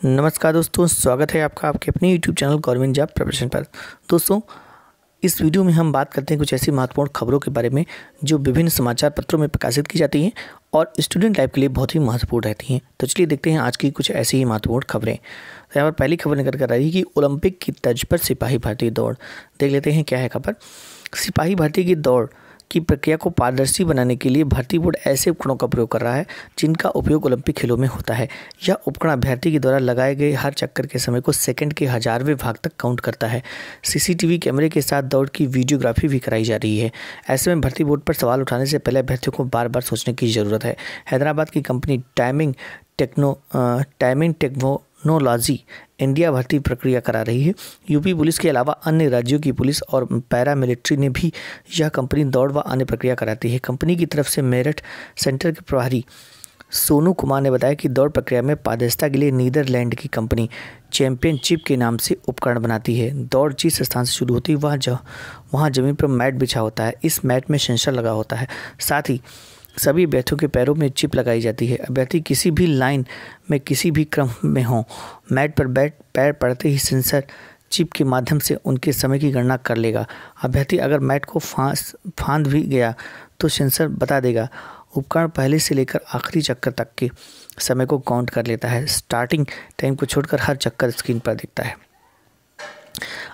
नमस्कार दोस्तों, स्वागत है आपका आपके अपने YouTube channel government job preparation पर। दोस्तों, इस वीडियो में हम बात करते हैं कुछ ऐसी महत्वपूर्ण खबरों के बारे में जो विभिन्न समाचार पत्रों में प्रकाशित की जाती हैं और स्टूडेंट लाइफ के लिए बहुत ही महत्वपूर्ण रहती हैं। तो चलिए देखते हैं आज की कुछ ऐसी ही महत्वपूर्ण खबरें। तो यहाँ पर पहली खबर निकल कर रही है कि ओलंपिक की तर्ज पर सिपाही भर्ती दौड़। देख लेते हैं क्या है खबर। सिपाही भर्ती की दौड़ की प्रक्रिया को पारदर्शी बनाने के लिए भर्ती बोर्ड ऐसे उपकरणों का प्रयोग कर रहा है जिनका उपयोग ओलंपिक खेलों में होता है। यह उपकरण अभ्यर्थी के द्वारा लगाए गए हर चक्कर के समय को सेकंड के 1000वें भाग तक काउंट करता है। सीसीटीवी कैमरे के साथ दौड़ की वीडियोग्राफी भी कराई जा रही है। ऐसे में भर्ती बोर्ड पर सवाल उठाने से पहले अभ्यर्थियों को बार बार सोचने की ज़रूरत है। हैदराबाद की कंपनी टाइमिंग टेक्नोलॉजी इंडिया भर्ती प्रक्रिया करा रही है। यूपी पुलिस के अलावा अन्य राज्यों की पुलिस और पैरामिलिट्री ने भी यह कंपनी दौड़ व अन्य प्रक्रिया कराती है। कंपनी की तरफ से मेरठ सेंटर के प्रभारी सोनू कुमार ने बताया कि दौड़ प्रक्रिया में पारदर्शिता के लिए नीदरलैंड की कंपनी चैंपियनशिप के नाम से उपकरण बनाती है। दौड़ जिस स्थान से शुरू होती है वहाँ जमीन पर मैट बिछा होता है। इस मैट में सेंसर लगा होता है। साथ ही सभी अभ्यर्थियों के पैरों में चिप लगाई जाती है। अभ्यर्थी किसी भी लाइन में किसी भी क्रम में हो, मैट पर पैर पड़ते ही सेंसर चिप के माध्यम से उनके समय की गणना कर लेगा। अभ्यर्थी अगर मैट को फांद भी गया तो सेंसर बता देगा। उपकरण पहले से लेकर आखिरी चक्कर तक के समय को काउंट कर लेता है। स्टार्टिंग टाइम को छोड़कर हर चक्कर स्क्रीन पर दिखता है।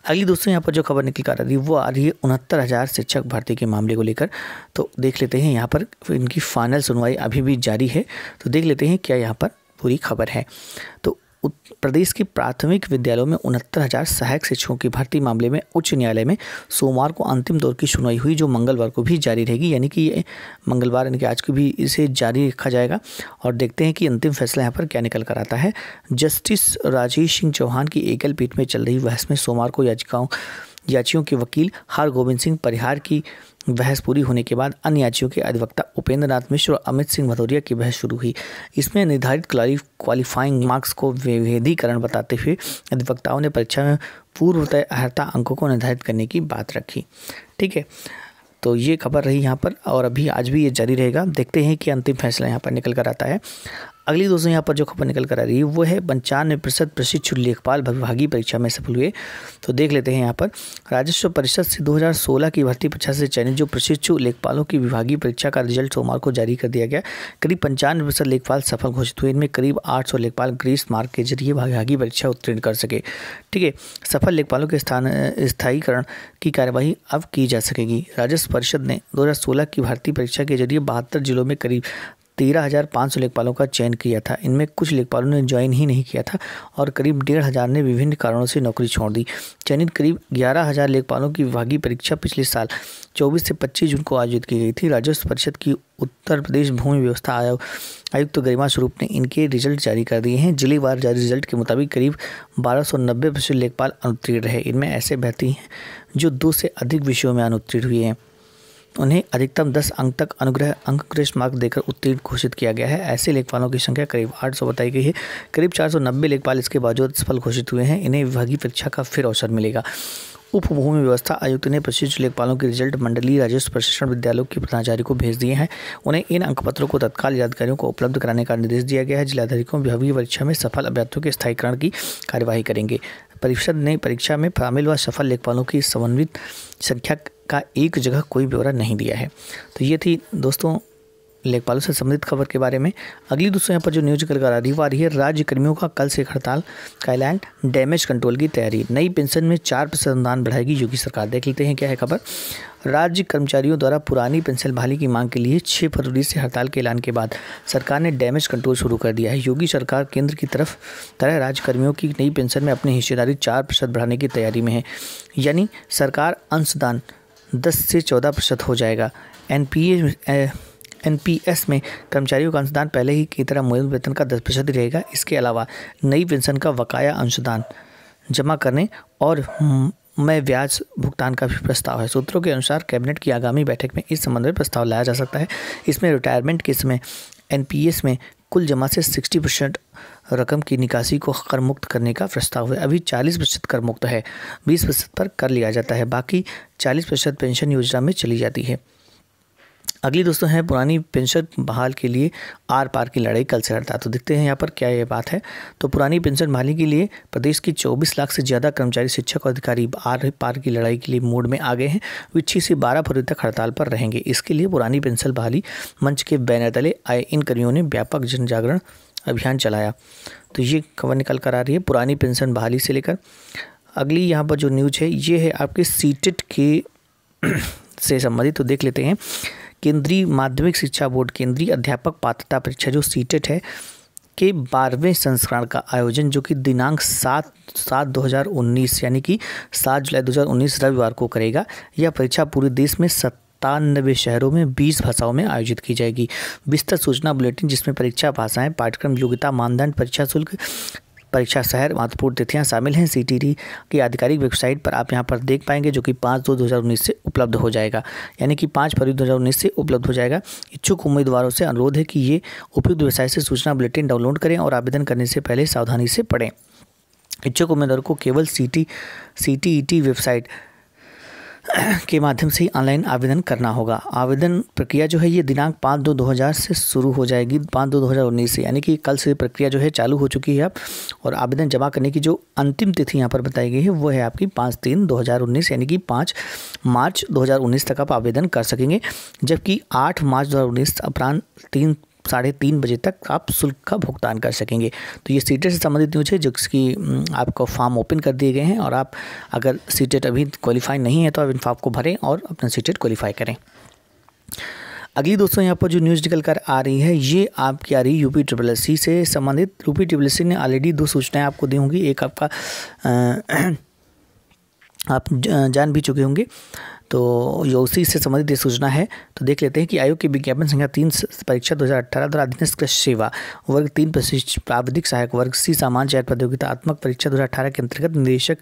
अगली दोस्तों यहाँ पर जो खबर निकल कर आ रही है वो आ रही है 69,000 शिक्षक भर्ती के मामले को लेकर। तो देख लेते हैं यहाँ पर इनकी फाइनल सुनवाई अभी भी जारी है। तो देख लेते हैं क्या यहाँ पर पूरी खबर है। तो प्रदेश के प्राथमिक विद्यालयों में 69,000 सहायक शिक्षकों की भर्ती मामले में उच्च न्यायालय में सोमवार को अंतिम दौर की सुनवाई हुई, जो मंगलवार को भी जारी रहेगी। यानी कि ये मंगलवार यानी कि आज को भी इसे जारी रखा जाएगा और देखते हैं कि अंतिम फैसला यहाँ पर क्या निकल कर आता है। जस्टिस राजेश सिंह चौहान की एकल पीठ में चल रही बहस में सोमवार को याचियों के वकील हरगोविंद सिंह परिहार की बहस पूरी होने के बाद अन्य याचियों के अधिवक्ता उपेंद्र नाथ मिश्र और अमित सिंह भदौरिया की बहस शुरू हुई। इसमें निर्धारित क्वालिफाइंग मार्क्स को विभेदीकरण बताते हुए अधिवक्ताओं ने परीक्षा में पूर्व तय अर्हता अंकों को निर्धारित करने की बात रखी। ठीक है, तो ये खबर रही यहाँ पर और अभी आज भी ये जारी रहेगा। देखते हैं कि अंतिम फैसला यहाँ पर निकल कर आता है। अगली दोस्तों यहाँ पर जो खबर निकल कर आ रही है वो है 95% प्रशिक्षु लेखपाल विभागीय परीक्षा में सफल हुए। तो देख लेते हैं यहाँ पर राजस्व परिषद से 2016 की भर्ती परीक्षा से चयनित जो प्रशिक्षु लेखपालों की विभागीय परीक्षा का रिजल्ट सोमवार को जारी कर दिया गया। करीब 95% लेखपाल सफल घोषित हुए। इनमें करीब 800 लेखपाल ग्रेस मार्क के जरिए विभागीय परीक्षा उत्तीर्ण कर सके। ठीक है, सफल लेखपालों के स्थायीकरण की कार्यवाही अब की जा सकेगी। राजस्व परिषद ने 2016 की भर्ती परीक्षा के जरिए 72 जिलों में करीब 13,500 लेखपालों का चयन किया था। इनमें कुछ लेखपालों ने ज्वाइन ही नहीं किया था और करीब 1,500 ने विभिन्न कारणों से नौकरी छोड़ दी। चयनित करीब 11,000 लेखपालों की विभागीय परीक्षा पिछले साल 24 से 25 जून को आयोजित की गई थी। राजस्व परिषद की उत्तर प्रदेश भूमि व्यवस्था आयुक्त गरिमा स्वरूप ने इनके रिजल्ट जारी कर दिए हैं। जिलेवार जारी रिजल्ट के मुताबिक करीब 1290% लेखपाल अनुत्तीर्ण रहे। इनमें ऐसे अभ्यर्थी हैं जो 2 से अधिक विषयों में अनुत्तीर्ण हुए हैं। उन्हें अधिकतम 10 अंक तक अनुग्रह अंक मार्क देकर उत्तीर्ण घोषित किया गया है। ऐसे लेखपालों की संख्या करीब 800 बताई गई है। करीब 490 लेखपाल इसके बावजूद सफल घोषित हुए हैं। इन्हें विभागीय परीक्षा का फिर अवसर मिलेगा। उप भूमि व्यवस्था आयुक्त ने प्रशिक्षु लेखपालों के रिजल्ट मंडलीय राजस्व प्रशिक्षण विद्यालयों के प्रधानाचार्य को भेज दिए हैं। उन्हें इन अंकपत्रों को तत्काल जिलाधिकारियों को उपलब्ध कराने का निर्देश दिया गया है। जिलाधिकारियों विभागीय परीक्षा में सफल अभ्यर्थियों के स्थायीकरण की कार्यवाही करेंगे। परिषद ने परीक्षा में शामिल व सफल लेखपालों की समन्वित संख्या का एक जगह कोई ब्यौरा नहीं दिया है। तो ये थी दोस्तों लेखपालों से संबंधित खबर के बारे में। अगली दोस्तों यहाँ पर जो न्यूज निकल कर आ रही है राज्य कर्मियों का कल से हड़ताल का ऐलान, डैमेज कंट्रोल की तैयारी। नई पेंशन में 4% अनुदान बढ़ाएगी योगी सरकार। देख लेते हैं क्या है खबर। राज्य कर्मचारियों द्वारा पुरानी पेंशन बहाली की मांग के लिए 6 फरवरी से हड़ताल के ऐलान के बाद सरकार ने डैमेज कंट्रोल शुरू कर दिया है। योगी सरकार केंद्र की तरह राज्य कर्मियों की नई पेंशन में अपनी हिस्सेदारी 4% बढ़ाने की तैयारी में है। यानी सरकार अंशदान 10 से 14% हो जाएगा। एनपीएस में कर्मचारियों का अंशदान पहले ही की तरह मूल वेतन का 10% रहेगा। इसके अलावा नई पेंशन का बकाया अंशदान जमा करने और में ब्याज भुगतान का भी प्रस्ताव है। सूत्रों के अनुसार कैबिनेट की आगामी बैठक में इस संबंध में प्रस्ताव लाया जा सकता है। इसमें रिटायरमेंट के समय एनपीएस में कुल जमा से 60% रकम की निकासी को कर मुक्त करने का प्रस्ताव है। अभी 40% कर मुक्त है, 20% पर कर लिया जाता है, बाकी 40% पेंशन योजना में चली जाती है। अगली दोस्तों है पुरानी पेंशन बहाल के लिए आर पार की लड़ाई कल से हड़ताल। तो देखते हैं यहाँ पर क्या ये बात है। तो पुरानी पेंशन बहाली के लिए प्रदेश के 24 लाख से ज़्यादा कर्मचारी, शिक्षक और अधिकारी आर पार की लड़ाई के लिए मोड में आ गए हैं। वे 6 से 12 फरवरी तक हड़ताल पर रहेंगे। इसके लिए पुरानी पेंशन बहाली मंच के बैनर तले आए इन कर्मियों ने व्यापक जन जागरण अभियान चलाया। तो ये खबर निकल कर आ रही है पुरानी पेंशन बहाली से लेकर। अगली यहाँ पर जो न्यूज़ है ये है आपके सीटेट के से संबंधित। तो देख लेते हैं। केंद्रीय माध्यमिक शिक्षा बोर्ड केंद्रीय अध्यापक पात्रता परीक्षा जो सीटेट है के 12वें संस्करण का आयोजन जो कि दिनांक 7/7/2019 यानी कि 7 जुलाई 2019 रविवार को करेगा। यह परीक्षा पूरे देश में 97 शहरों में 20 भाषाओं में आयोजित की जाएगी। विस्तृत सूचना बुलेटिन जिसमें परीक्षा भाषाएं, पाठ्यक्रम, योग्यता मानदंड, परीक्षा शुल्क, परीक्षा शहर, महत्वपूर्ण तिथियां शामिल हैं। सीटीटी की आधिकारिक वेबसाइट पर आप यहां पर देख पाएंगे जो कि 5/2/2019 से उपलब्ध हो जाएगा, यानी कि 5 फरवरी 2019 से उपलब्ध हो जाएगा। इच्छुक उम्मीदवारों से अनुरोध है कि ये उपयुक्त वेबसाइट से सूचना बुलेटिन डाउनलोड करें और आवेदन करने से पहले सावधानी से पढ़ें। इच्छुक उम्मीदवारों को केवल सीटीईटी वेबसाइट के माध्यम से ही ऑनलाइन आवेदन करना होगा। आवेदन प्रक्रिया जो है ये दिनांक 5/2/2000 से शुरू हो जाएगी, 5/2/2019 से, यानी कि कल से प्रक्रिया जो है चालू हो चुकी है अब। और आवेदन जमा करने की जो अंतिम तिथि यहाँ पर बताई गई है वो है आपकी 5/3/2019 यानी कि 5 मार्च 2019 तक आप आवेदन कर सकेंगे। जबकि 8 मार्च 2019 अपराह्न 3-3:30 बजे तक आप शुल्क का भुगतान कर सकेंगे। तो ये सीटेट से संबंधित न्यूज़ है जिसकी आपको फॉर्म ओपन कर दिए गए हैं और आप अगर सीटेट अभी क्वालिफाई नहीं है तो आप इन फॉर्म को भरें और अपना सीटेट क्वालिफाई करें। अगली दोस्तों यहाँ पर जो न्यूज़ निकल कर आ रही है ये आपकी आ रही है UPSSC से संबंधित। UPSSC ने ऑलरेडी 2 सूचनाएं आपको दी होंगी। एक आपका आप जान भी चुके होंगे, तो उसी से संबंधित ये सूचना है। तो देख लेते हैं कि आयोग की विज्ञापन संख्या 3 परीक्षा 2018 द्वारा अधीनस्थ कृषि सेवा वर्ग 3 प्राविधिक सहायक वर्ग C सामान्य चयन प्रतियोगितात्मक परीक्षा 2018 के अंतर्गत निदेशक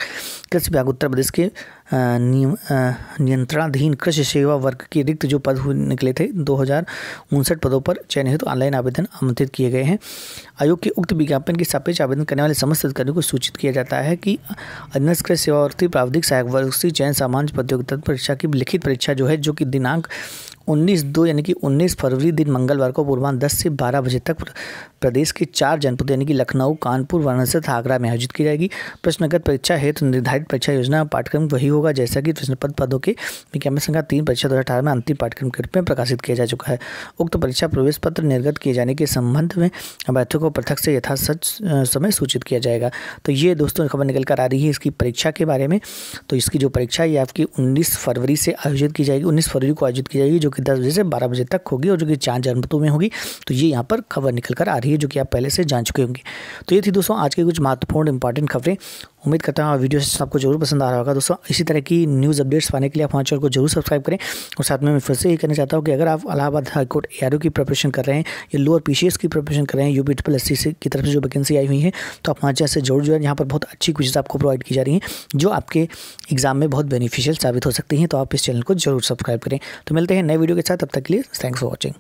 कृषि विभाग उत्तर प्रदेश के नियंत्रणाधीन कृषि सेवा वर्ग के रिक्त जो पद निकले थे 2059 पदों पर चयन हेतु ऑनलाइन आवेदन आमंत्रित किए गए हैं। आयोग के उक्त विज्ञापन के सापेक्ष आवेदन करने वाले समस्त अधिकारियों को सूचित किया जाता है कि अधीनस्थ कृषि सेवा वर्ग प्राविधिक सहायक वर्ग C चयन सामान्य प्रतियोगिता परीक्षा की लिखित परीक्षा जो है जो कि दिनांक 19/2 यानी कि 19 फरवरी दिन मंगलवार को पूर्वाह्न 10 से 12 बजे तक प्रदेश के 4 जनपदों यानी कि लखनऊ, कानपुर, वाराणसी तथा आगरा में आयोजित की जाएगी। प्रश्नगत परीक्षा है तो निर्धारित परीक्षा योजना पाठ्यक्रम वही होगा जैसा कि प्रश्नपत्र पदों के विज्ञापन संख्या 3 परीक्षा 2018 में अंतिम पाठ्यक्रम के रूप में प्रकाशित किया जा चुका है। उक्त परीक्षा प्रवेश पत्र निर्गत किए जाने के संबंध में अभ्यर्थियों को पृथक से यथासच समय सूचित किया जाएगा। तो ये दोस्तों खबर निकल कर आ रही है इसकी परीक्षा के बारे में। तो इसकी जो परीक्षा है ये आपकी 19 फरवरी से आयोजित की जाएगी, 19 फरवरी को आयोजित की जाएगी जो कि 10 बजे से 12 बजे तक होगी और जो कि 4 जनपदों में होगी। तो ये यहाँ पर खबर निकल कर आ रही है जो कि आप पहले से जान चुके होंगे। तो ये थी दोस्तों आज की कुछ महत्वपूर्ण इंपॉर्टेंट खबरें। उम्मीद करता हूँ वीडियो से आपको जरूर पसंद आ रहा होगा। दोस्तों इसी तरह की न्यूज़ अपडेट्स पाने के लिए आप हमारे चैनल को जरूर सब्सक्राइब करें। और साथ में मैं फिर से ये कहना चाहता हूँ कि अगर आप इलाहाबाद हाईकोर्ट ARO की प्रिपरेशन कर रहे हैं या लोअर PCS की प्रिपरेशन कर रहे हैं, UPSSC की तरफ से जो वैकेंसी आई हुई है तो आप हमारे चैनल से जरूर जुड़ें। यहाँ पर बहुत अच्छी क्विज़ आपको प्रोवाइड की जा रही हैं जो आपके एग्जाम में बहुत बेनिफिशियल साबित हो सकती हैं। तो आप इस चैनल को जरूर सब्सक्राइब करें। तो मिलते हैं नए वीडियो के साथ, तब तक के लिए थैंक्स फॉर वॉचिंग।